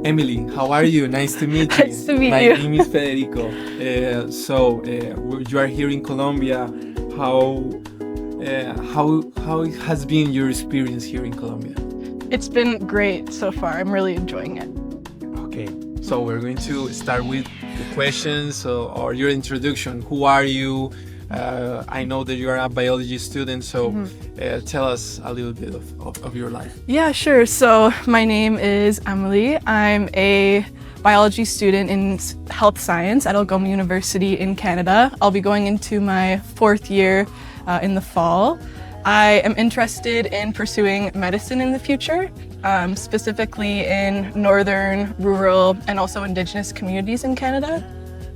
Emilie, how are you? Nice to meet you. Nice to meet My you. name is Federico. You are here in Colombia. How it has been your experience here in Colombia? It's been great so far. I'm really enjoying it. Okay, so we're going to start with the questions or your introduction. Who are you? I know that you are a biology student, so tell us a little bit of your life. Yeah, sure. So my name is Emilie. I'm a biology student in health science at Algoma University in Canada. I'll be going into my 4th year in the fall. I am interested in pursuing medicine in the future, specifically in northern, rural, and also Indigenous communities in Canada.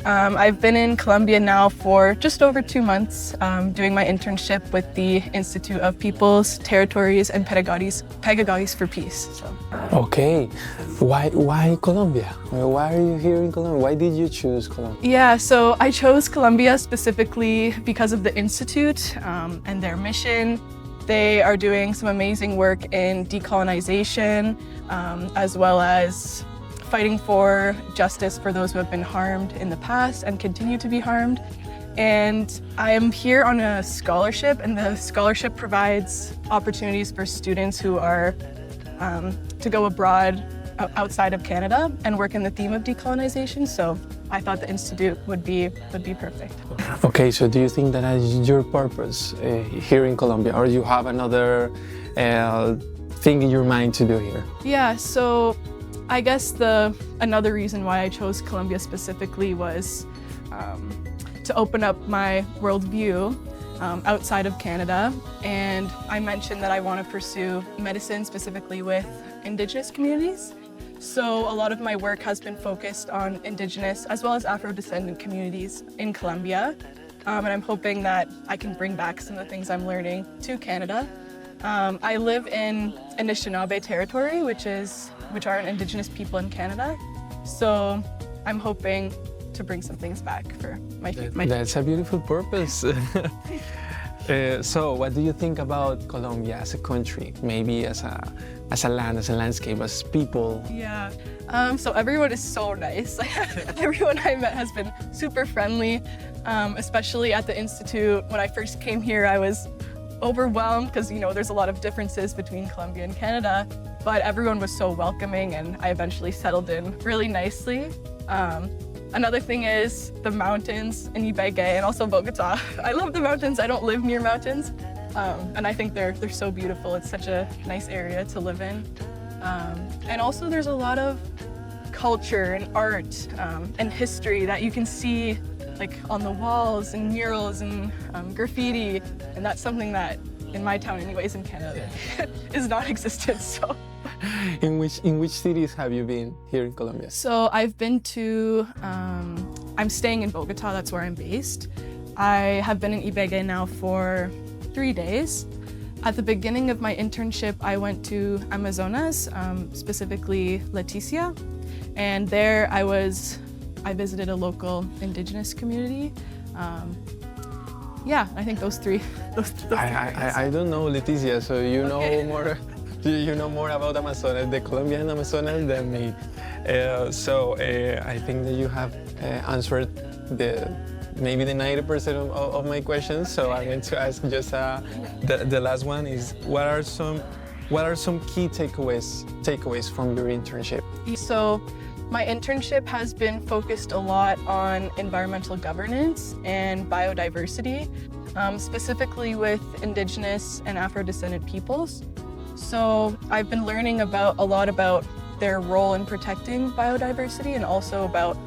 I've been in Colombia now for just over 2 months, doing my internship with the Institute of Peoples, Territories, and Pedagogies for Peace. Okay, why Colombia? Why are you here in Colombia? Why did you choose Colombia? Yeah, so I chose Colombia specifically because of the Institute and their mission. They are doing some amazing work in decolonization, as well as fighting for justice for those who have been harmed in the past and continue to be harmed. And I am here on a scholarship, and the scholarship provides opportunities for students who are to go abroad outside of Canada and work in the theme of decolonization. So I thought the Institute would be perfect. Okay, so do you think that is your purpose here in Colombia, or you have another thing in your mind to do here? Yeah, so I guess another reason why I chose Colombia specifically was to open up my worldview outside of Canada. And I mentioned that I want to pursue medicine specifically with Indigenous communities. So a lot of my work has been focused on Indigenous as well as Afro-descendant communities in Colombia. And I'm hoping that I can bring back some of the things I'm learning to Canada. I live in Anishinaabe territory, which are an Indigenous people in Canada. So I'm hoping to bring some things back for my That's a beautiful purpose. So what do you think about Colombia as a country? Maybe as a land, as a landscape, as people? Yeah, so everyone is so nice. Everyone I met has been super friendly, especially at the Institute. When I first came here, I was overwhelmed because, there's a lot of differences between Colombia and Canada, but everyone was so welcoming and I eventually settled in really nicely. Another thing is the mountains in Ibagué and also Bogota. I love the mountains. I don't live near mountains, and I think they're so beautiful. It's such a nice area to live in. And also there's a lot of culture and art and history that you can see like on the walls and murals and graffiti, and that's something that in my town anyways in Canada is non-existent. So In which cities have you been here in Colombia? So I've been to, I'm staying in Bogota, that's where I'm based. I have been in Ibagué now for 3 days. At the beginning of my internship, I went to Amazonas, specifically Leticia, and there I visited a local Indigenous community. Yeah, I think those three. I don't know Leticia, so you know more. You know more about Amazonas, the Colombian Amazonas, than me. I think that you have answered maybe the 90% of my questions. So I'm going to ask just the last one is what are some key takeaways from your internship? So my internship has been focused a lot on environmental governance and biodiversity, specifically with Indigenous and Afro-descendant peoples. So I've been learning a lot about their role in protecting biodiversity and also about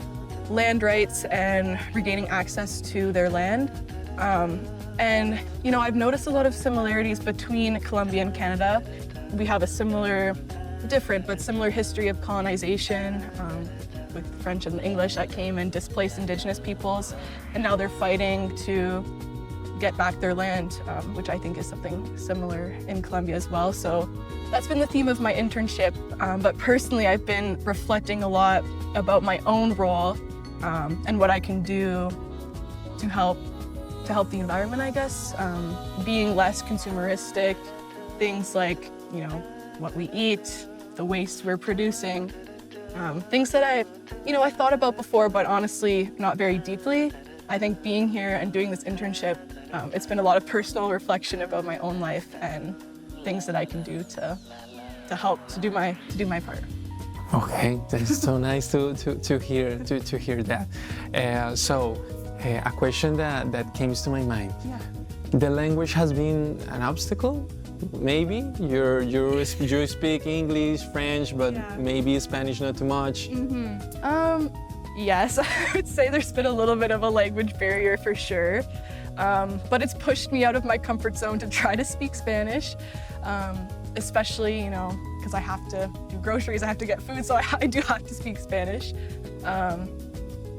land rights and regaining access to their land. And I've noticed a lot of similarities between Colombia and Canada. We have a similar history of colonization with French and English that came and displaced Indigenous peoples, and now they're fighting to get back their land, which I think is something similar in Colombia as well. So that's been the theme of my internship. But personally, I've been reflecting a lot about my own role and what I can do to help the environment, I guess. Being less consumeristic, things like, what we eat, the waste we're producing, Things that I thought about before, but honestly, not very deeply. I think being here and doing this internship, it's been a lot of personal reflection about my own life and things that I can do to help to do my part. Okay, that's so nice to hear that. A question that came to my mind. Yeah. The language has been an obstacle. Maybe you speak English, French, but Yeah. maybe Spanish not too much. Yes, I would say there's been a little bit of a language barrier for sure, but it's pushed me out of my comfort zone to try to speak Spanish, especially, because I have to do groceries, I have to get food, so I do have to speak Spanish.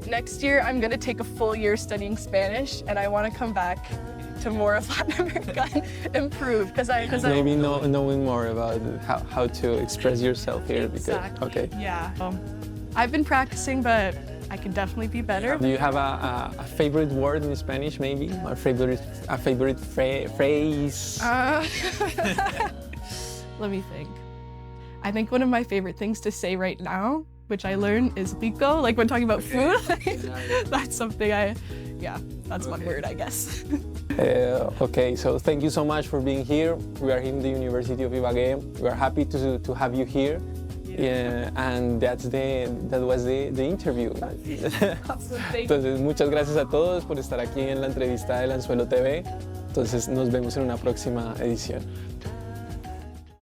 Next year, I'm going to take a full year studying Spanish, and I want to come back to more of Latin America and improve, because Maybe knowing more about how to express yourself here. Exactly. Okay. Yeah. I've been practicing, but I can definitely be better. Do you have a favorite word in Spanish, maybe? Or a favorite phrase? Let me think. I think one of my favorite things to say right now, which I learned, is rico, like when talking about food. That's something that's one word, I guess. Okay, so thank you so much for being here. We are here in the University of Ibagué. We are happy to have you here. Yeah, and that was the interview. Entonces, muchas gracias a todos por estar aquí en la entrevista del Anzuelo TV. Entonces, nos vemos en una próxima edición.